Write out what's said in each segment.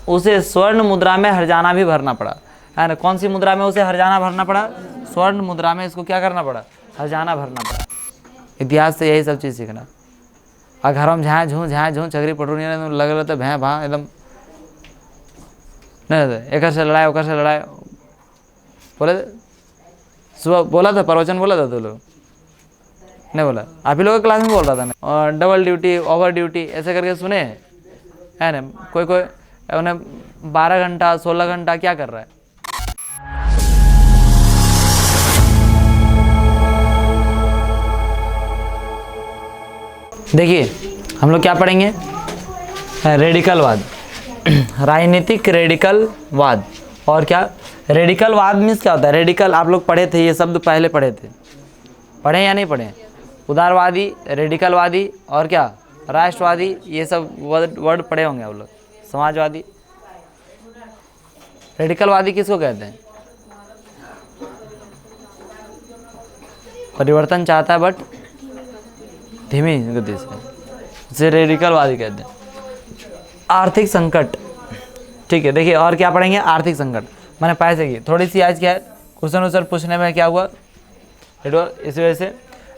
उसे स्वर्ण मुद्रा में हर्जाना भी भरना पड़ा, है ना। कौन सी मुद्रा में उसे हर्जाना भरना पड़ा? स्वर्ण मुद्रा में इसको क्या करना पड़ा? हर्जाना भरना पड़ा। इतिहास से यही सब चीज़ सीखना। और घर में झाँ झूँ चकरी पटूरी लग रहे थे भैं भाँ एकदम नहीं, एक से लड़ाई ओकर से लड़ाई। बोले सुबह बोला था, प्रवचन बोला था तो लोग नहीं बोला, आप ही लोग क्लास में बोल रहा था ना। और डबल ड्यूटी, ओवर ड्यूटी ऐसे करके सुने है ना। कोई उन्हें 12 घंटा 16 घंटा क्या कर रहा है। देखिए हम लोग क्या पढ़ेंगे? रेडिकलवाद, राजनीतिक रेडिकलवाद। और क्या रेडिकलवाद मीन्स क्या होता है? रेडिकल आप लोग पढ़े थे, ये शब्द पहले पढ़े थे, पढ़े या नहीं पढ़े? उदारवादी, रेडिकलवादी और क्या राष्ट्रवादी, ये सब वर्ड पढ़े होंगे आप लोग। समाजवादी, रेडिकलवादी किसको कहते हैं? परिवर्तन चाहता है बट धीमी गति से, इसे रेडिकलवादी कहते हैं। आर्थिक संकट, ठीक है। देखिए और क्या पढ़ेंगे? आर्थिक संकट मैंने पैसे की थोड़ी सी आज क्या है क्वेश्चन उधर पूछने में क्या हुआ इस वजह से,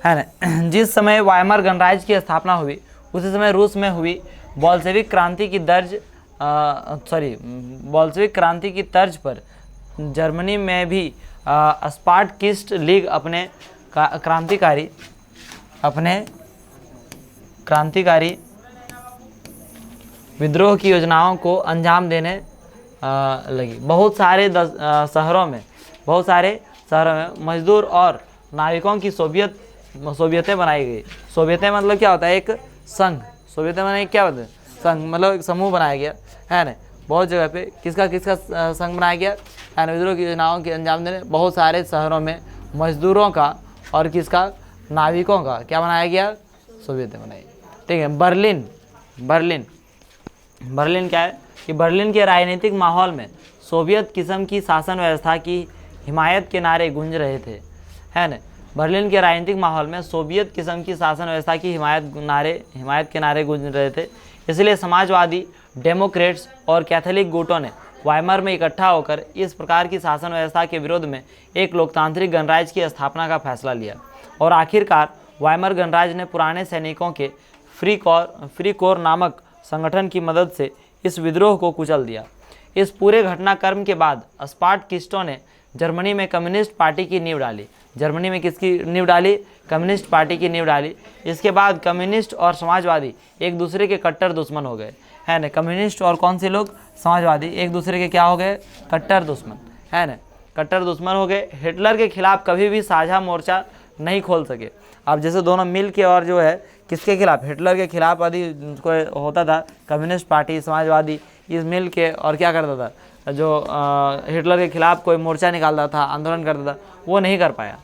है ना। जिस समय वाइमार गणराज्य की स्थापना हुई उसी समय रूस में हुई बोल्शेविक क्रांति की तर्ज पर जर्मनी में भी स्पार्टकिस्ट लीग अपने क्रांतिकारी विद्रोह की योजनाओं को अंजाम देने लगी। बहुत सारे शहरों में मजदूर और नाविकों की सोवियतें बनाई गई। सोवियतें मतलब क्या होता है? एक संघ। सोवियतें मतलब क्या होता है? संघ मतलब एक समूह बनाया गया, है ना। बहुत जगह पे किसका संघ बनाया गया, है ना। विद्रोह की योजनाओं के अंजाम देने बहुत सारे शहरों में मजदूरों का और किसका? नाविकों का क्या बनाया गया? सोवियतें बनाई, ठीक है। बर्लिन क्या है कि बर्लिन के राजनीतिक माहौल में सोवियत किस्म की शासन व्यवस्था की हिमायत के नारे गूंज रहे थे, है ना। बर्लिन के राजनीतिक माहौल में सोवियत किस्म की शासन व्यवस्था की हिमायत के नारे गूंज रहे थे। इसलिए समाजवादी, डेमोक्रेट्स और कैथोलिक गुटों ने वाइमार में इकट्ठा होकर इस प्रकार की शासन व्यवस्था के विरोध में एक लोकतांत्रिक गणराज्य की स्थापना का फैसला लिया। और आखिरकार वाइमार गणराज्य ने पुराने सैनिकों के फ्री कोर नामक संगठन की मदद से इस विद्रोह को कुचल दिया। इस पूरे घटनाक्रम के बाद स्पार्टकिस्टों ने जर्मनी में कम्युनिस्ट पार्टी की नींव डाली। जर्मनी में किसकी नींव डाली? कम्युनिस्ट पार्टी की नींव डाली। इसके बाद कम्युनिस्ट और समाजवादी एक दूसरे के कट्टर दुश्मन हो गए, है ना। कम्युनिस्ट और कौन से लोग? समाजवादी एक दूसरे के क्या हो गए? कट्टर दुश्मन, है ना। कट्टर दुश्मन हो गए। हिटलर के खिलाफ कभी भी साझा मोर्चा नहीं खोल सके। अब जैसे दोनों मिल के और जो है किसके खिलाफ? हिटलर के खिलाफ यदि कोई होता था कम्युनिस्ट पार्टी, समाजवादी, इस मिल के और क्या करता था, जो हिटलर के खिलाफ कोई मोर्चा निकालता था, आंदोलन करता था, वो नहीं कर पाया,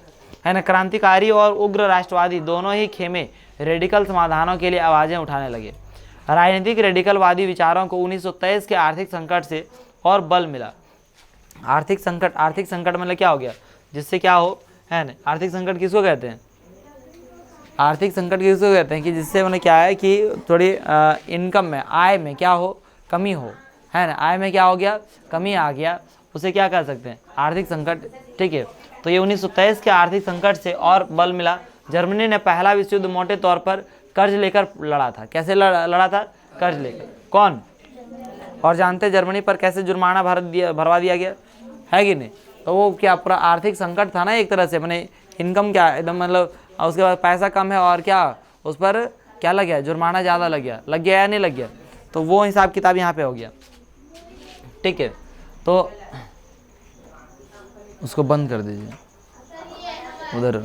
है ना। क्रांतिकारी और उग्र राष्ट्रवादी दोनों ही खेमे रेडिकल समाधानों के लिए आवाज़ें उठाने लगे। राजनीतिक रेडिकलवादी विचारों को 1923 के आर्थिक संकट से और बल मिला। आर्थिक संकट मतलब क्या हो गया? जिससे क्या हो, है ना। आर्थिक संकट किसको कहते हैं? आर्थिक संकट किसको कहते हैं कि जिससे मतलब क्या है कि थोड़ी इनकम में, आय में क्या हो? कमी हो, है ना। आय में क्या हो गया? कमी आ गया, उसे क्या कर सकते हैं? आर्थिक संकट, ठीक है। तो ये 1923 के आर्थिक संकट से और बल मिला। जर्मनी ने पहला विश्व युद्ध मोटे तौर पर कर्ज लेकर लड़ा था। कैसे लड़ा था? कर्ज लेकर। कौन? और जानते जर्मनी पर कैसे जुर्माना भरवा दिया गया, है कि नहीं? तो वो क्या पूरा आर्थिक संकट था ना एक तरह से, मैंने इनकम क्या एकदम मतलब, उसके बाद पैसा कम है और क्या उस पर क्या लग गया? जुर्माना ज़्यादा लग गया या नहीं लग गया? तो वो हिसाब किताब यहाँ पे हो गया, ठीक है। तो उसको बंद कर दीजिए उधर।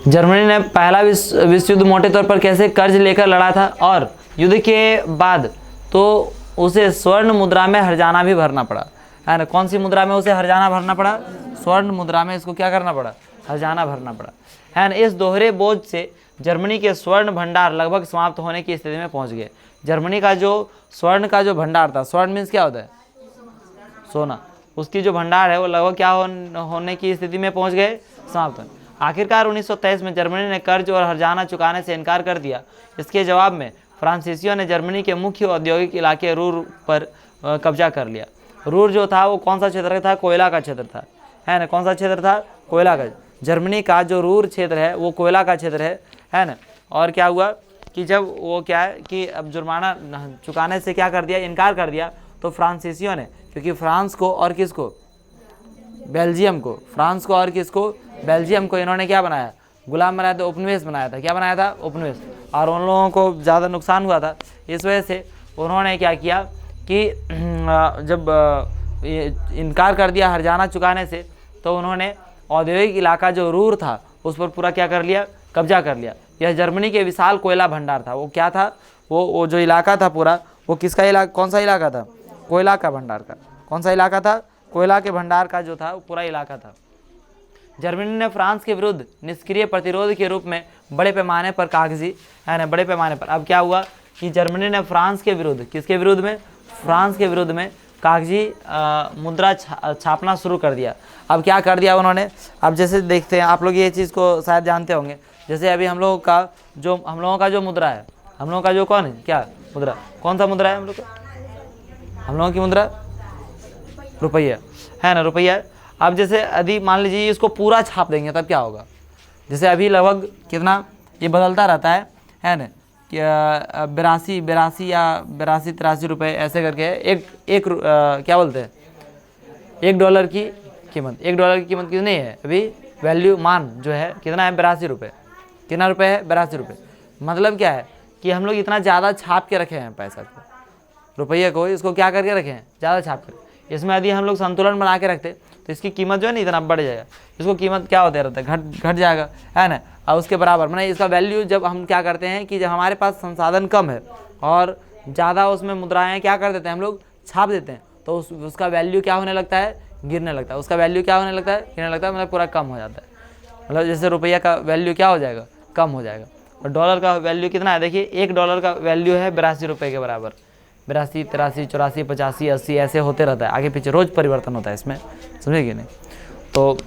जर्मनी ने पहला विश्व युद्ध मोटे तौर पर कैसे कर्ज लेकर लड़ा था और युद्ध के बाद तो उसे स्वर्ण मुद्रा में हर्जाना भी भरना पड़ा, है ना। कौन सी मुद्रा में उसे हर्जाना भरना पड़ा? स्वर्ण मुद्रा में इसको क्या करना पड़ा? हर्जाना भरना पड़ा, है ना। इस दोहरे बोझ से जर्मनी के स्वर्ण भंडार लगभग समाप्त होने की स्थिति में पहुंच गए। जर्मनी का जो स्वर्ण का जो भंडार था, स्वर्ण मीन्स क्या होता है? सोना। उसकी जो भंडार है वो लगभग क्या होने की स्थिति में पहुंच गए? समाप्त होने। आखिरकार 1923 में जर्मनी ने कर्ज और हर्जाना चुकाने से इनकार कर दिया। इसके जवाब में फ्रांसीसियों ने जर्मनी के मुख्य औद्योगिक इलाके रूर पर कब्जा कर लिया। रूर जो था वो कौन सा क्षेत्र था? कोयला का क्षेत्र था, है ना। कौन सा क्षेत्र था? कोयला का। जर्मनी का जो रूर क्षेत्र है वो कोयला का क्षेत्र है ना। और क्या हुआ कि जब वो क्या है कि अब जुर्माना चुकाने से क्या कर दिया? इनकार कर दिया। तो फ्रांसीसियों ने, क्योंकि फ्रांस को और किसको? बेल्जियम को। फ्रांस को और किसको? बेल्जियम को इन्होंने क्या बनाया? गुलाम बनाया था, उपनिवेश बनाया था। क्या बनाया था? उपनिवेश। और उन लोगों को ज़्यादा नुकसान हुआ था, इस वजह से उन्होंने क्या किया कि जब इनकार कर दिया हर्जाना चुकाने से, तो उन्होंने औद्योगिक इलाका जो रूर था उस पर पूरा क्या कर लिया? कब्जा कर लिया। यह जर्मनी के विशाल कोयला भंडार था। वो क्या था? वो जो इलाका था पूरा, वो किसका इलाका? कौन सा इलाका था? कोयला का भंडार का। कौन सा इलाका था? कोयला के भंडार का जो था वो पूरा इलाका था। जर्मनी ने फ्रांस के विरुद्ध निष्क्रिय प्रतिरोध के रूप में बड़े पैमाने पर कागजी, है ना, बड़े पैमाने पर। अब क्या हुआ कि जर्मनी ने फ्रांस के विरुद्ध, किसके विरुद्ध में? फ्रांस के विरुद्ध में कागजी मुद्रा छापना शुरू कर दिया। अब क्या कर दिया उन्होंने? अब जैसे देखते हैं, आप लोग ये चीज़ को शायद जानते होंगे, जैसे अभी हम लोगों का जो मुद्रा है, हम लोगों का जो कौन है, क्या मुद्रा, कौन सा मुद्रा है हम लोग का? हम लोगों की मुद्रा रुपया, है ना, रुपया। अब जैसे यदि मान लीजिए इसको पूरा छाप देंगे तब क्या होगा? जैसे अभी लगभग कितना ये बदलता रहता है ना, कि 82 या 83 रुपये ऐसे करके एक क्या बोलते हैं, $1 की कीमत। $1 की कीमत कितनी है अभी? वैल्यू मान जो है कितना है? 82 रुपये। कितना रुपये है? 82 रुपये। मतलब क्या है कि हम लोग इतना ज़्यादा छाप के रखे हैं पैसा को, रुपये को, इसको क्या करके रखे हैं? ज़्यादा छाप कर। इसमें यदि हम लोग संतुलन बना के रखते तो इसकी कीमत जो है ना इतना बढ़ जाएगा, इसको कीमत क्या होता रहता है? घट जाएगा, है ना। और उसके बराबर मैंने इसका वैल्यू जब हम क्या करते हैं कि जब हमारे पास संसाधन कम है और ज़्यादा उसमें मुद्राएं क्या कर देते हैं हम लोग? छाप देते हैं, तो उसका वैल्यू क्या होने लगता है? गिरने लगता है। उसका वैल्यू क्या होने लगता है? गिरने लगता है, मतलब पूरा कम हो जाता है। मतलब जैसे रुपया का वैल्यू क्या हो जाएगा? कम हो जाएगा। और डॉलर का वैल्यू कितना है? देखिए $1 का वैल्यू है 82 रुपये के बराबर। 82, 83, 84, 85, 80 ऐसे होते रहता है, आगे पीछे रोज़ परिवर्तन होता है इसमें, समझे कि नहीं। तो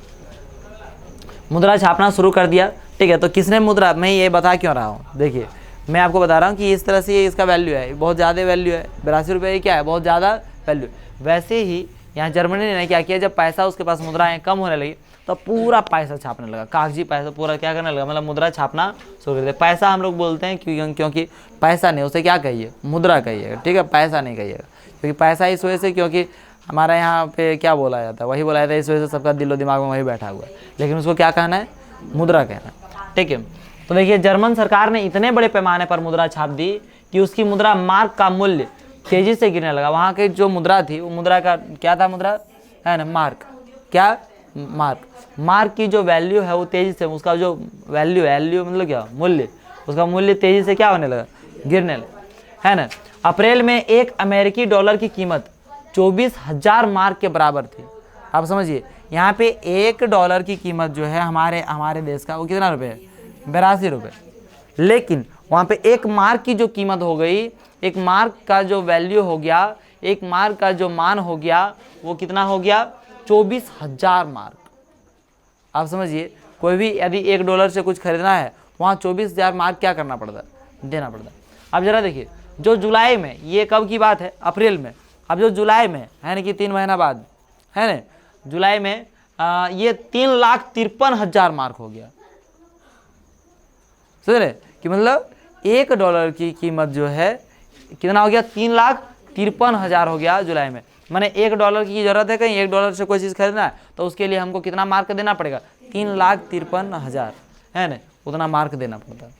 मुद्रा छापना शुरू कर दिया, ठीक है। तो किसने मुद्रा, मैं ये बता क्यों रहा हूँ, देखिए मैं आपको बता रहा हूँ कि इस तरह से ये इसका वैल्यू है, बहुत ज़्यादा वैल्यू है। 82 रुपये क्या है? बहुत ज़्यादा वैल्यू। वैसे ही यहाँ जर्मनी ने क्या किया, जब पैसा उसके पास मुद्राएँ कम होने लगी तो पूरा पैसा छापने लगा, कागजी पैसा पूरा क्या करने लगा, मतलब मुद्रा छापना शुरू कर दिया। पैसा हम लोग बोलते हैं क्योंकि पैसा नहीं, उसे क्या कहिए? मुद्रा कहिएगा, ठीक है, पैसा नहीं कहिएगा। क्योंकि पैसा इस वजह से, क्योंकि हमारे यहाँ पे क्या बोला जाता है, वही बोला जाता है, इस वजह से सबका दिलो दिमाग में वही बैठा हुआ है, लेकिन उसको क्या कहना है? मुद्रा कहना है, ठीक है। तो देखिए जर्मन सरकार ने इतने बड़े पैमाने पर मुद्रा छाप दी कि उसकी मुद्रा मार्क का मूल्य तेजी से गिरने लगा। वहाँ की जो मुद्रा थी वो मुद्रा का क्या था? मुद्रा, है ना, मार्क। क्या? मार्क की जो वैल्यू है वो तेजी से, उसका जो वैल्यू मतलब क्या? मूल्य, उसका मूल्य तेजी से क्या होने लगा? गिरने लगा, है ना। अप्रैल में एक अमेरिकी डॉलर की कीमत 24,000 मार्क के बराबर थी। आप समझिए यहाँ पे $1 की कीमत जो है हमारे देश का वो कितना रुपये है? 82 रुपये। लेकिन वहाँ पे एक मार्क की जो कीमत हो गई, एक मार्क का जो वैल्यू हो गया, एक मार्क का जो मान हो गया, वो कितना हो गया? 24,000 मार्क। आप समझिए कोई भी यदि $1 से कुछ खरीदना है, वहाँ 24,000 मार्क क्या करना पड़ता है? देना पड़ता है। अब जरा देखिए, जो जुलाई में, ये कब की बात है? अप्रैल में। अब जो जुलाई में है ना कि 3 महीना बाद, है ना, जुलाई में ये 3,53,000 मार्क हो गया। समझ रहे कि मतलब $1 की कीमत जो है कितना हो गया? 3,53,000 हो गया जुलाई में। मैंने $1 की ज़रूरत है, कहीं $1 से कोई चीज़ खरीदना है तो उसके लिए हमको कितना मार्क देना पड़ेगा? 3,53,000, है ना, उतना मार्क देना पड़ता है।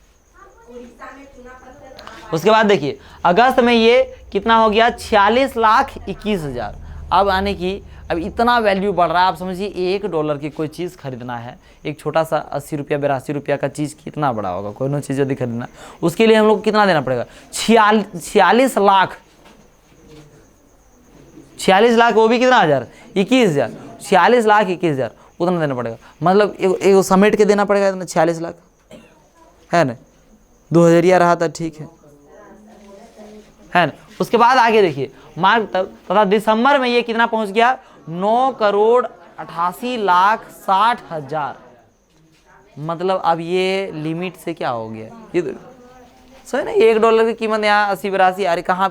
उसके बाद देखिए अगस्त में ये कितना हो गया? 46,21,000। अब आने की अब इतना वैल्यू बढ़ रहा है। आप समझिए $1 की कोई चीज़ खरीदना है, एक छोटा सा 80 रुपया 82 रुपया का चीज़ कितना बड़ा होगा? कोई ना चीज़ यदि खरीदना, उसके लिए हम लोग कितना देना पड़ेगा? 46 लाख, 46 लाख, वो भी कितना हज़ार? 21,000। 46 लाख 21,000 उतना देना पड़ेगा। मतलब एक समेट के देना पड़ेगा इतना 46 लाख, है ना। 2000 रहा था, ठीक है ना। उसके बाद आगे देखिए मार्च तथा दिसंबर में ये कितना पहुंच गया? 9,88,60,000। मतलब अब ये लिमिट से क्या हो गया, ये सही ना। $1 की कीमत यहाँ 80-82, अरे कहाँ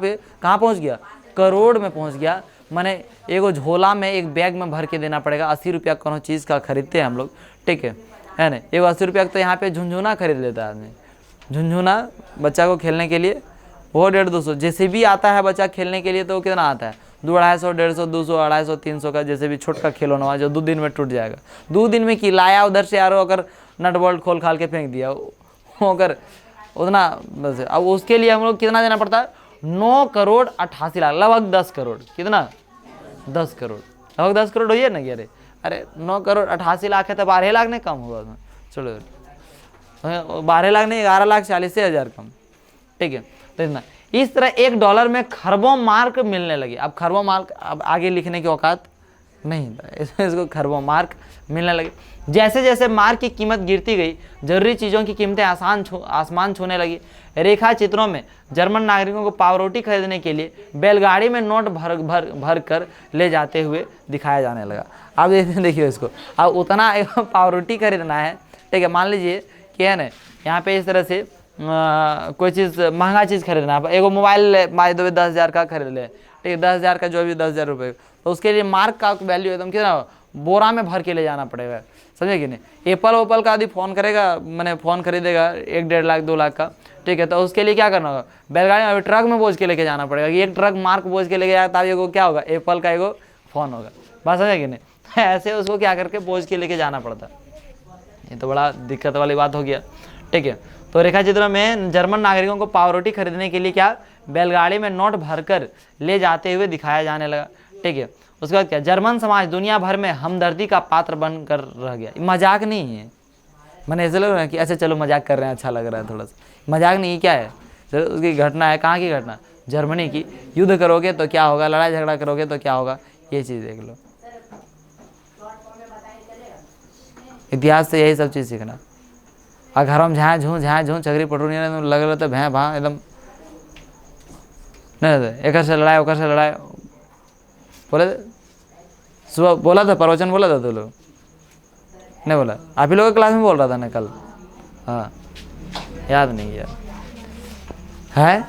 पहुँच गया, करोड़ में पहुँच गया। माने एगो झोला में, एक बैग में भर के देना पड़ेगा। 80 रुपया कोनो चीज़ का खरीदते हैं हम लोग, ठीक है ना। एगो 80 रुपया तो यहाँ पे झुनझुना खरीद लेता है आदमी, झुनझुना बच्चा को खेलने के लिए, वो 150-200। जैसे भी आता है बच्चा खेलने के लिए तो कितना आता है, 200, 250, 150, 200, 250, 300 का, जैसे भी छोट का खिलौना हुआ जो 2 दिन में टूट जाएगा। 2 दिन में कि लाया उधर से यारो, अगर नट बोल्ट खोल खाल के फेंक दिया अगर उतना बस। अब उसके लिए हम लोग कितना देना पड़ता है, 9,88,00,000, लगभग 10 करोड़। कितना, 10 करोड़, लगभग 10 करोड़ होइए ना। अरे 9,88,00,000 है तो 12 लाख नहीं कम हुआ। चलो 12 लाख नहीं, 11,40,000 कम, ठीक है। तो इतना, इस तरह $1 में खरबों मार्क मिलने लगे। अब खरबों मार्क अब आगे लिखने की औकात नहीं था, इसको खरबों मार्क मिलने लगे। जैसे जैसे मार्क की कीमत गिरती गई, जरूरी चीज़ों की कीमतें आसमान छूने लगी। रेखा चित्रों में जर्मन नागरिकों को पावरोटी खरीदने के लिए बैलगाड़ी में नोट भर कर ले जाते हुए दिखाया जाने लगा। अब देखिए इसको, अब उतना पावरोटी खरीदना है, ठीक है। मान लीजिए कि है ना, यहाँ पे इस तरह से कोई चीज़, महंगा चीज़ खरीदना है, एगो मोबाइल मान दो 10,000 का खरीद ले, ठीक है, 10,000 का, जो भी 10,000 रुपये, तो उसके लिए मार्क का वैल्यू एकदम कितना, बोरा में भर के ले जाना पड़ेगा, समझे कि नहीं। एप्पल का यदि फ़ोन करेगा, मैंने फ़ोन खरीदेगा 1-1.5 लाख 2 लाख का, ठीक है, तो उसके लिए क्या करना होगा, बैलगाड़ी में ट्रक में बोझ के लेके जाना पड़ेगा। एक ट्रक मार्क बोझ के लेके जाए तब एगो क्या होगा, एप्पल का एगो फ़ोन होगा, बात समझे कि नहीं। ऐसे उसको क्या करके बोझ के लेके जाना पड़ता, ये तो बड़ा दिक्कत वाली बात हो गया, ठीक है। तो रेखा चित्रों में जर्मन नागरिकों को पावरोटी खरीदने के लिए क्या, बैलगाड़ी में नोट भरकर ले जाते हुए दिखाया जाने लगा, ठीक है। उसके बाद क्या, जर्मन समाज दुनिया भर में हमदर्दी का पात्र बनकर रह गया। मजाक नहीं है, मैंने ऐसे लग रहा है कि अच्छा चलो मजाक कर रहे हैं, अच्छा लग रहा है थोड़ा सा, मजाक नहीं, क्या है, चलो उसकी घटना है। कहाँ की घटना, जर्मनी की। युद्ध करोगे तो क्या होगा, लड़ाई झगड़ा करोगे तो क्या होगा, ये चीज़ देख लो। इतिहास से यही सब चीज़ सीखना। और घर में झाँ झूँ चकरी पटूरी लग रहा था, भैं भाँ एकदम नहीं, एक से लड़ाई ओकर से लड़ाई। बोले सुबह बोला था, प्रवचन बोला था, तो लोग नहीं बोला, आप ही लोगों के क्लास में बोल रहा था ना कल, हाँ याद नहीं यार है।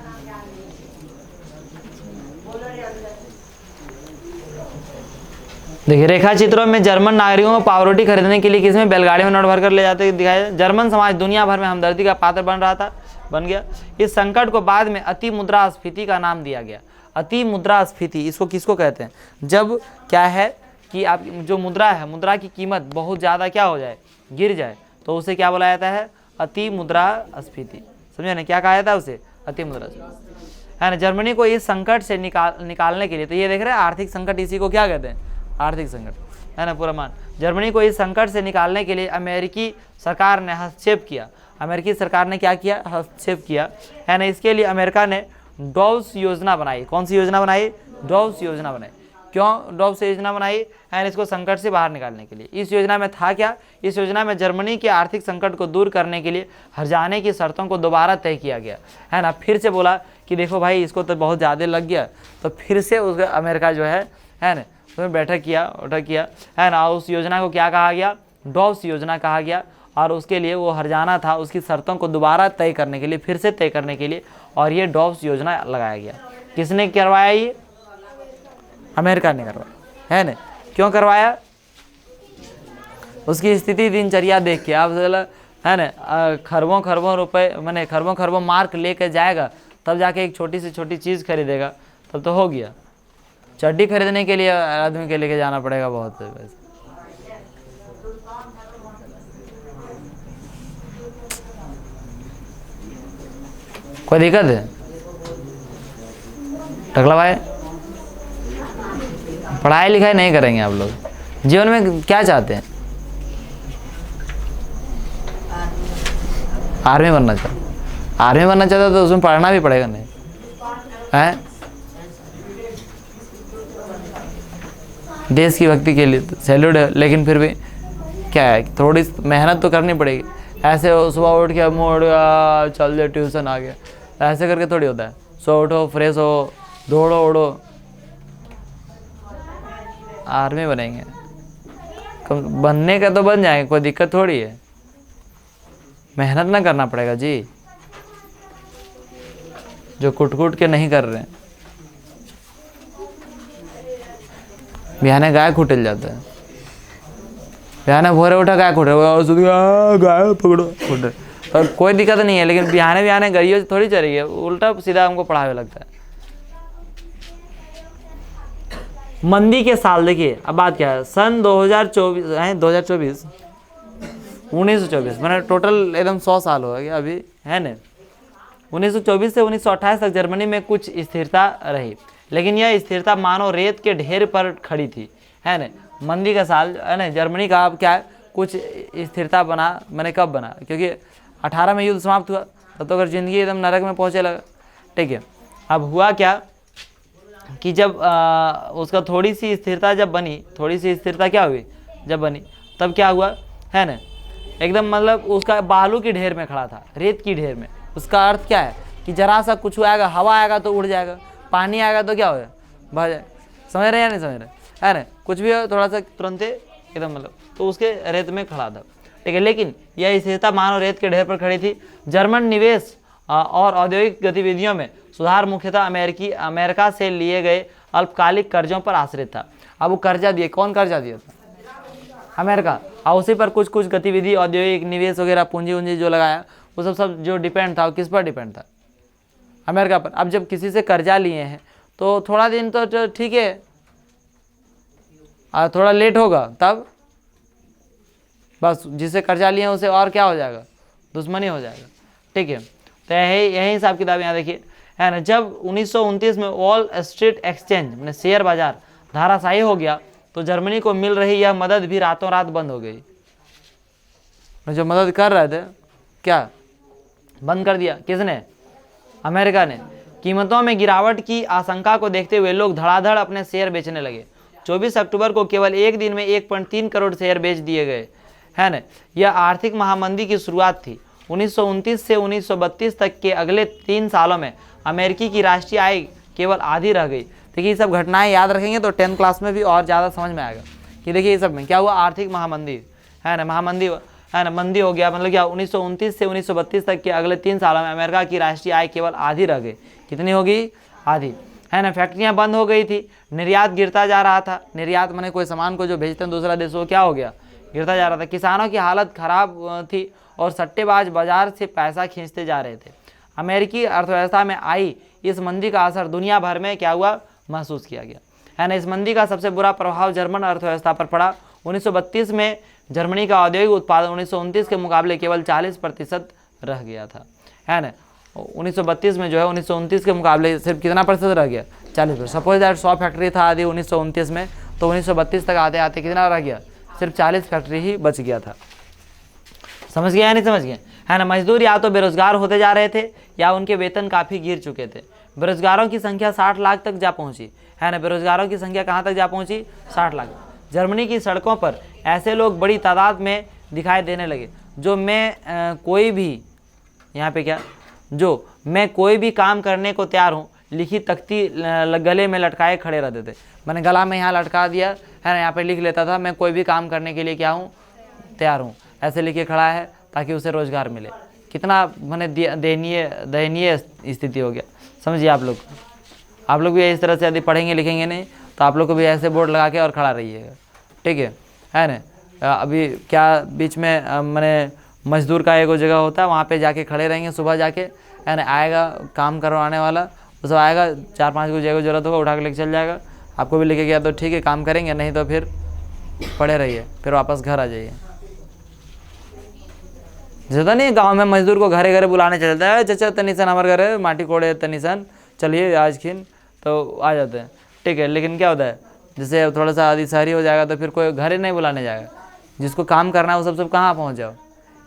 देखिए, रेखा चित्रों में जर्मन नागरिकों को पावरोटी खरीदने के लिए किसमें, बैलगाड़ी में नोट भरकर ले जाते दिखाया। जर्मन समाज दुनिया भर में हमदर्दी का पात्र बन गया। इस संकट को बाद में अति मुद्रास्फीति का नाम दिया गया। अति मुद्रास्फीति इसको किसको कहते हैं, जब क्या है कि आप जो मुद्रा है, मुद्रा की कीमत बहुत ज़्यादा क्या हो जाए, गिर जाए, तो उसे क्या बोला जाता है, अति मुद्रास्फीति। समझे ना, क्या कहा जाता है उसे, अति मुद्रास्फीति, है ना। जर्मनी को इस संकट से निकालने के लिए, तो ये देख रहे हैं आर्थिक संकट, इसी को क्या कहते हैं, आर्थिक संकट, है ना, पूरा मान। जर्मनी को इस संकट से निकालने के लिए अमेरिकी सरकार ने हस्तक्षेप किया। अमेरिकी सरकार ने क्या किया, हस्तक्षेप किया, है ना। इसके लिए अमेरिका ने डॉव्स योजना बनाई। कौन सी योजना बनाई, डॉव्स योजना बनाई। क्यों डॉव्स योजना बनाई, है ना, इसको संकट से बाहर निकालने के लिए। इस योजना में था क्या, इस योजना में जर्मनी के आर्थिक संकट को दूर करने के लिए हर्जाने की शर्तों को दोबारा तय किया गया, है ना। फिर से बोला कि देखो भाई इसको तो बहुत ज़्यादा लग गया, तो फिर से उस अमेरिका जो है ना, उसमें बैठक किया, है ना। उस योजना को क्या कहा गया, डॉव्स योजना कहा गया। और उसके लिए वो हर्जाना था, उसकी शर्तों को दोबारा तय करने के लिए, फिर से तय करने के लिए, और ये डॉव्स योजना लगाया गया। किसने करवाया, ये अमेरिका ने करवाया, है ना। क्यों करवाया, उसकी स्थिति दिनचर्या देख के, आप है ना, खरबों खरबों रुपए, मैंने खरबों खरबों मार्क लेके जाएगा, तब जाके एक छोटी से छोटी चीज़ खरीदेगा, तब तो हो गया। चड्डी खरीदने के लिए आदमी के लेके जाना पड़ेगा बहुत पैसे। कोई दिक्कत है टकला भाई, पढ़ाई लिखाई नहीं करेंगे आप लोग, जीवन में क्या चाहते हैं, आर्मी बनना चाहते, आर्मी बनना चाहते तो उसमें पढ़ना भी पड़ेगा, नहीं है, देश की भक्ति के लिए तो सैल्यूट है, लेकिन फिर भी क्या है, थोड़ी मेहनत तो करनी पड़ेगी। ऐसे सुबह उठ के मुँह उठ गया, चल दे ट्यूशन आ गया, ऐसे करके थोड़ी होता है। सो उठो, फ्रेश हो, दौड़ो उड़ो, आर्मी बनेंगे, बनने का तो बन जाएंगे, कोई दिक्कत थोड़ी है, मेहनत ना करना पड़ेगा जी, जो कुट कुट के नहीं कर रहे हैं। बिहाने गाय खुटल जाता है, बिहाने भोरे उठा गाय खुट गाय पकड़ो खुट, और कोई दिक्कत नहीं है, लेकिन बिहाने बिहाने गईयो थोड़ी चलेगी, उल्टा सीधा हमको पढ़ावे लगता है। मंदी के साल देखिए, अब बात क्या है, सन 2024 है, 2024 1924 मैंने टोटल एकदम 100 साल हो गया अभी, है ना। 1924 से 1928 तक जर्मनी में कुछ स्थिरता रही, लेकिन यह स्थिरता मानो रेत के ढेर पर खड़ी थी, है ना। मंदी का साल है ना, जर्मनी का अब क्या है, कुछ स्थिरता बना, मैंने कब बना, क्योंकि 18 में युद्ध समाप्त हुआ, तब तो अगर ज़िंदगी एकदम नरक में पहुँचे लगा, ठीक है। अब हुआ क्या कि जब उसका थोड़ी सी स्थिरता जब बनी, थोड़ी सी स्थिरता क्या हुई जब बनी, तब क्या हुआ, है ना, एकदम मतलब उसका बालू की ढेर में खड़ा था, रेत की ढेर में। उसका अर्थ क्या है कि जरा सा कुछ आएगा, हवा आएगा तो उड़ जाएगा, पानी आएगा तो क्या होगा, बह जाए। समझ रहे हैं या नहीं समझ रहे, है ना, कुछ भी हो थोड़ा सा तुरंत एकदम मतलब, तो उसके रेत में खड़ा था, ठीक है। लेकिन यह स्थिरता मानो रेत के ढेर पर खड़ी थी। जर्मन निवेश और औद्योगिक गतिविधियों में सुधार मुख्यतः अमेरिका से लिए गए अल्पकालिक कर्जों पर आश्रित था। अब वो कर्जा दिए, कौन कर्जा दिया था, अमेरिका, और उसी पर कुछ कुछ गतिविधि, औद्योगिक निवेश वगैरह, पूंजी उंजी जो लगाया, वो सब जो डिपेंड था, वो किस पर डिपेंड था, अमेरिका पर। अब जब किसी से कर्जा लिए हैं तो थोड़ा दिन तो ठीक है, और थोड़ा लेट होगा तब बस जिससे कर्जा लिए हैं उसे और क्या हो जाएगा, दुश्मनी हो जाएगा, ठीक है। तो यही हिसाब किताब यहाँ देखिए, है ना। जब 1929 में वॉल स्ट्रीट एक्सचेंज मैंने शेयर बाजार धाराशाही हो गया, तो जर्मनी को मिल रही यह मदद भी रातों रात बंद हो गई। जो मदद कर रहे थे क्या बंद कर दिया, किसने, अमेरिका ने। कीमतों में गिरावट की आशंका को देखते हुए लोग धड़ाधड़ अपने शेयर बेचने लगे। 24 अक्टूबर को केवल एक दिन में 1.3 करोड़ शेयर बेच दिए गए, है ना। यह आर्थिक महामंदी की शुरुआत थी। 1929 से 1932 तक के अगले 3 सालों में अमेरिकी की राष्ट्रीय आय केवल आधी रह गई। देखिए ये सब घटनाएं याद रखेंगे तो 10th क्लास में भी और ज़्यादा समझ में आएगा कि देखिए ये सब में क्या हुआ, आर्थिक महामंदी, है ना, महामंदी, है ना, मंदी हो गया, मतलब क्या 1929 से 1932 तक के अगले 3 सालों में अमेरिका की राष्ट्रीय आय केवल आधी रह गई। कितनी होगी, आधी, है ना। फैक्ट्रियाँ बंद हो गई थी, निर्यात गिरता जा रहा था, निर्यात मैंने कोई सामान को जो भेजते हैं दूसरा देश, वो क्या हो गया, गिरता जा रहा था। किसानों की हालत खराब थी और सट्टेबाज बाजार से पैसा खींचते जा रहे थे। अमेरिकी अर्थव्यवस्था में आई इस मंदी का असर दुनिया भर में क्या हुआ, महसूस किया गया, है ना। इस मंदी का सबसे बुरा प्रभाव जर्मन अर्थव्यवस्था पर पड़ा। 1932 में जर्मनी का औद्योगिक उत्पादन 1929 के मुकाबले केवल 40% रह गया था, है ना। 1932 में जो है 1929 के मुकाबले सिर्फ कितना प्रतिशत रह गया, 40%। सपोज दैट 100 फैक्ट्री था आदि 1929 में, तो 1932 तक आते आते कितना रह गया, सिर्फ 40 फैक्ट्री ही बच गया था। समझ गया या नहीं समझ गए, है ना। मजदूर या तो बेरोजगार होते जा रहे थे या उनके वेतन काफ़ी गिर चुके थे। बेरोजगारों की संख्या 60 लाख तक जा पहुंची, है ना। बेरोजगारों की संख्या कहाँ तक जा पहुंची, 60 लाख। जर्मनी की सड़कों पर ऐसे लोग बड़ी तादाद में दिखाई देने लगे जो मैं कोई भी यहाँ पे क्या, जो मैं कोई भी काम करने को तैयार हूँ लिखी तख्ती गले में लटकाए खड़े रहते थे। मैंने गला में यहाँ लटका दिया, है ना, यहाँ पे लिख लेता था मैं कोई भी काम करने के लिए क्या हूँ, तैयार हूँ, ऐसे लिखे खड़ा है ताकि उसे रोज़गार मिले। कितना मैंने दयनीय स्थिति हो गया, समझिए। आप लोग भी इस तरह से यदि पढ़ेंगे लिखेंगे नहीं तो आप लोग को भी ऐसे बोर्ड लगा के और खड़ा रहिएगा, ठीक है ना। अभी क्या बीच में मैंने मजदूर का एक जगह होता है, वहाँ पे जाके खड़े रहेंगे सुबह जाके, है ना। आएगा काम करवाने वाला, वो सब आएगा, 4-5 को जगह जरूरत होगा उठा के लेके चल जाएगा। आपको भी लेके गया तो ठीक है काम करेंगे, नहीं तो फिर पड़े रहिए, फिर वापस घर आ जाइए। जैसा नहीं गांव में मजदूर को घरे घरे बुलाने चलता है, चचा तनिसन हमारे घर माटी कोड़े तनिसन चलिए आज खिन, तो आ जाते हैं, ठीक है। लेकिन क्या होता है, जैसे थोड़ा सा आदि शहरी हो जाएगा तो फिर कोई घरे नहीं बुलाने जाएगा। जिसको काम करना है वो सब कहाँ पहुँच जाओ,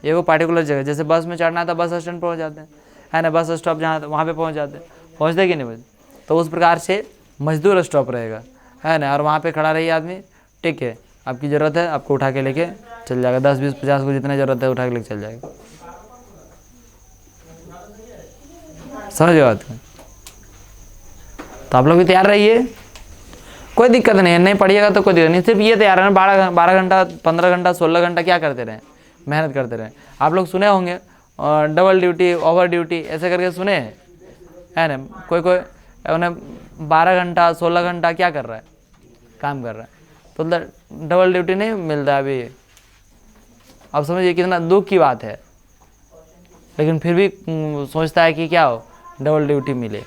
ये वो पार्टिकुलर जगह, जैसे बस में चढ़ना है तो बस स्टैंड पहुँच जाते हैं, है ना। बस स्टॉप जहाँ वहाँ पे पहुँच जाते हैं, पहुँचते कि नहीं पहुँचते। तो उस प्रकार से मजदूर स्टॉप रहेगा, है ना, और वहाँ पे खड़ा रहिए आदमी, ठीक है। आपकी ज़रूरत है आपको उठा के लेके चल जाएगा, 10, 20, 50 को जितने ज़रूरत है उठा के लेके चल जाएगा। समझ बात है। तो आप लोग भी तैयार रहिए, कोई दिक्कत नहीं है, नहीं पढ़िएगा तो कोई दिक्कत नहीं। सिर्फ ये तैयार है 12 घंटा 15 घंटा 16 घंटा क्या करते रहें, मेहनत करते रहें। आप लोग सुने होंगे और डबल ड्यूटी, ओवर ड्यूटी ऐसे करके सुने हैं, है ना। कोई कोई उन्हें 12 घंटा 16 घंटा क्या कर रहा है, काम कर रहा है, तो डबल ड्यूटी नहीं मिलता है अभी। अब समझिए कितना दुख की बात है, लेकिन फिर भी सोचता है कि क्या हो, डबल ड्यूटी मिले।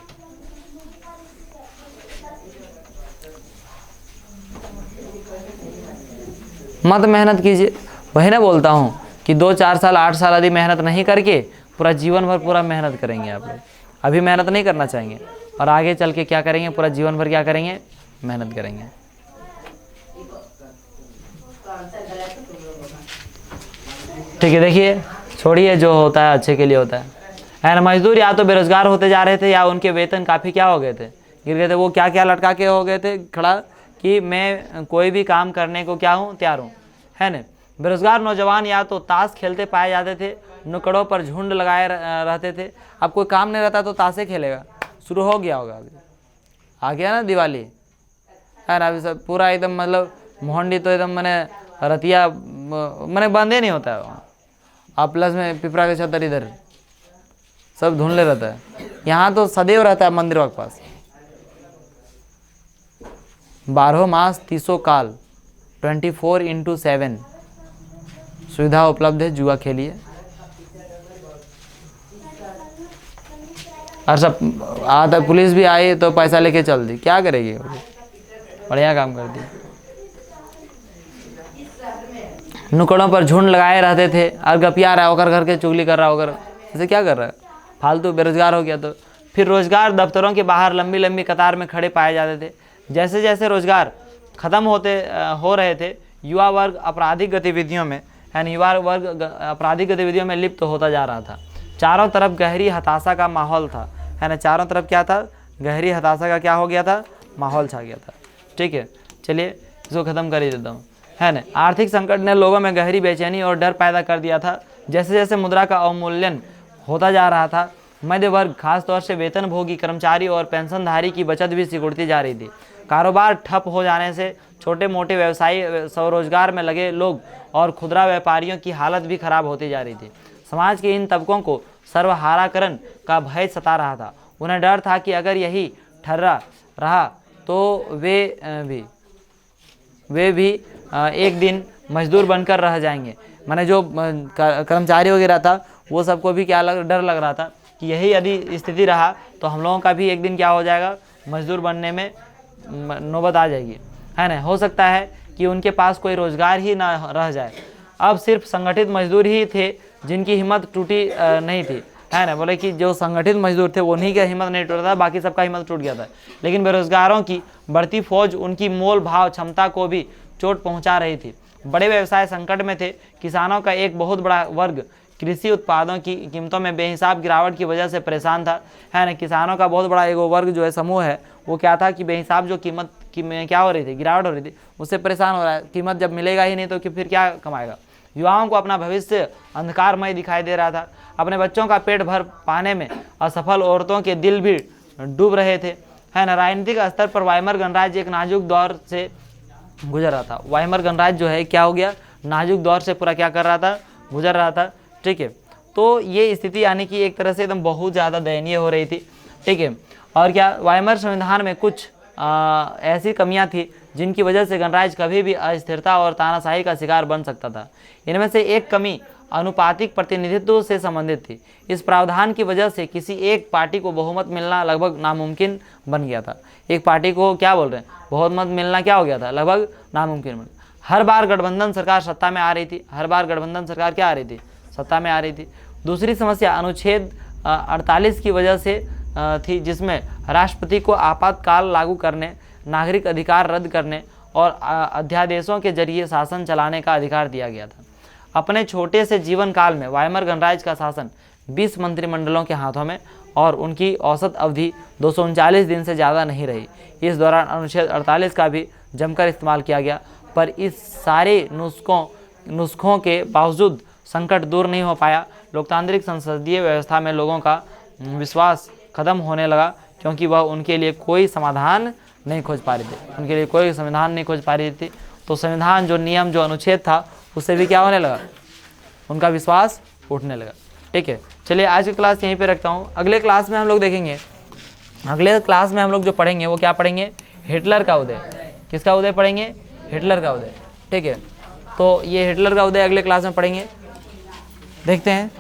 मत मेहनत कीजिए, वही ना बोलता हूँ कि 2-4 साल 8 साल यदि मेहनत नहीं करके पूरा जीवन भर पूरा मेहनत करेंगे आप लोग। अभी मेहनत नहीं करना चाहेंगे और आगे चल के क्या करेंगे, पूरा जीवन भर क्या करेंगे, मेहनत करेंगे। ठीक है, देखिए छोड़िए, जो होता है अच्छे के लिए होता है। मजदूर या तो बेरोजगार होते जा रहे थे या उनके वेतन काफ़ी क्या हो गए थे, गिर गए थे। वो क्या क्या लटका के हो गए थे खड़ा कि मैं कोई भी काम करने को क्या हूँ, तैयार हूँ, है ना। बेरोजगार नौजवान या तो ताश खेलते पाए जाते थे, नुकड़ों पर झुंड लगाए रहते थे। अब कोई काम नहीं रहता तो ताशे खेलेगा, शुरू हो गया होगा, अभी आ गया ना दिवाली, है ना। अभी सब पूरा एकदम मतलब मोहंडी तो एकदम मैंने रतिया मैंने बंदे नहीं होता है। अब प्लस में पिपरा के छतर इधर सब धुंधले रहता है। यहाँ तो सदैव रहता है मंदिरों के पास, 12 मास 30 काल 24/7 सुविधा उपलब्ध है। जुआ खेलिए और सब आता, पुलिस भी आई तो पैसा लेके चल दी, क्या करेगी, बढ़िया काम कर दी। नुकड़ों पर झुंड लगाए रहते थे और गपिया रहा होकर घर के चुगली कर रहा होकर, ऐसे क्या कर रहा है, फालतू बेरोजगार हो गया। तो फिर रोजगार दफ्तरों के बाहर लंबी लंबी कतार में खड़े पाए जाते थे। जैसे जैसे रोजगार खत्म हो रहे थे, युवा वर्ग आपराधिक गतिविधियों में, यानी युवा वर्ग आपराधिक गतिविधियों में लिप्त होता जा रहा था। चारों तरफ गहरी हताशा का माहौल था, है ना। चारों तरफ क्या था, गहरी हताशा का क्या हो गया था, माहौल छा गया था। ठीक है, चलिए इसको ख़त्म कर ही देता हूँ, है ना। आर्थिक संकट ने लोगों में गहरी बेचैनी और डर पैदा कर दिया था। जैसे जैसे मुद्रा का अवमूल्यन होता जा रहा था, मध्य वर्ग, खासतौर से वेतनभोगी कर्मचारी और पेंशनधारी की बचत भी सिकुड़ती जा रही थी। कारोबार ठप हो जाने से छोटे मोटे व्यवसायी, स्वरोजगार में लगे लोग और खुदरा व्यापारियों की हालत भी खराब होती जा रही थी। समाज के इन तबकों को सर्वहाराकरण का भय सता रहा था। उन्हें डर था कि अगर यही ठर्रा रहा तो वे भी एक दिन मजदूर बनकर रह जाएंगे। माने जो कर्मचारी वगैरह था वो सबको भी क्या डर लग रहा था कि यही यदि स्थिति रहा तो हम लोगों का भी एक दिन क्या हो जाएगा, मजदूर बनने में नौबत आ जाएगी, है ना। हो सकता है कि उनके पास कोई रोजगार ही ना रह जाए। अब सिर्फ संगठित मजदूर ही थे जिनकी हिम्मत टूटी नहीं थी, है ना। बोले कि जो संगठित मजदूर थे उन्हीं का हिम्मत नहीं टूटा था, बाकी सबका हिम्मत टूट गया था। लेकिन बेरोजगारों की बढ़ती फौज उनकी मोल भाव क्षमता को भी चोट पहुंचा रही थी। बड़े व्यवसाय संकट में थे। किसानों का एक बहुत बड़ा वर्ग कृषि उत्पादों की कीमतों में बेहिसाब गिरावट की वजह से परेशान था, है ना। किसानों का बहुत बड़ा एक वर्ग जो है, समूह है, वो क्या था कि बेहिसाब जो कीमत की में क्या हो रही थी, गिरावट हो रही थी, उससे परेशान हो रहा है। कीमत जब मिलेगा ही नहीं तो फिर क्या कमाएगा। युवाओं को अपना भविष्य अंधकारमय दिखाई दे रहा था। अपने बच्चों का पेट भर पाने में असफल औरतों के दिल भी डूब रहे थे, है ना। राजनीतिक स्तर पर वाइमर गणराज्य एक नाजुक दौर से गुजर रहा था। वाइमर गणराज्य जो है क्या हो गया, नाजुक दौर से पूरा क्या कर रहा था, गुजर रहा था। ठीक है, तो ये स्थिति यानी कि एक तरह से एकदम बहुत ज़्यादा दयनीय हो रही थी। ठीक है, और क्या वाइमर संविधान में कुछ ऐसी कमियां थी जिनकी वजह से गणराज्य कभी भी अस्थिरता और तानाशाही का शिकार बन सकता था। इनमें से एक कमी अनुपातिक प्रतिनिधित्व से संबंधित थी। इस प्रावधान की वजह से किसी एक पार्टी को बहुमत मिलना लगभग नामुमकिन बन गया था। एक पार्टी को क्या बोल रहे हैं, बहुमत मिलना क्या हो गया था, लगभग नामुमकिन बन। हर बार गठबंधन सरकार सत्ता में आ रही थी, हर बार गठबंधन सरकार क्या आ रही थी, सत्ता में आ रही थी। दूसरी समस्या अनुच्छेद 48 की वजह से थी, जिसमें राष्ट्रपति को आपातकाल लागू करने, नागरिक अधिकार रद्द करने और अध्यादेशों के जरिए शासन चलाने का अधिकार दिया गया था। अपने छोटे से जीवन काल में वाइमर गणराज्य का शासन 20 मंत्रिमंडलों के हाथों में और उनकी औसत अवधि 239 दिन से ज़्यादा नहीं रही। इस दौरान अनुच्छेद 48 का भी जमकर इस्तेमाल किया गया, पर इस सारे नुस्खों के बावजूद संकट दूर नहीं हो पाया। लोकतांत्रिक संसदीय व्यवस्था में लोगों का विश्वास खत्म होने लगा, क्योंकि वह उनके लिए कोई समाधान नहीं खोज पा रही थी, उनके लिए कोई संविधान नहीं खोज पा रही थी। तो संविधान जो नियम जो अनुच्छेद था उससे भी क्या होने लगा, उनका विश्वास उठने लगा। ठीक है, चलिए आज की क्लास यहीं पे रखता हूँ। अगले क्लास में हम लोग देखेंगे, अगले क्लास में हम लोग जो पढ़ेंगे वो क्या पढ़ेंगे, हिटलर का उदय। किसका उदय पढ़ेंगे, हिटलर का उदय। ठीक है, तो ये हिटलर का उदय अगले क्लास में पढ़ेंगे। देखते हैं,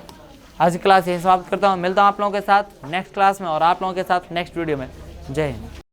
आज की क्लास यही समाप्त करता हूँ। मिलता हूँ आप लोगों के साथ नेक्स्ट क्लास में और आप लोगों के साथ नेक्स्ट वीडियो में। जय हिंद।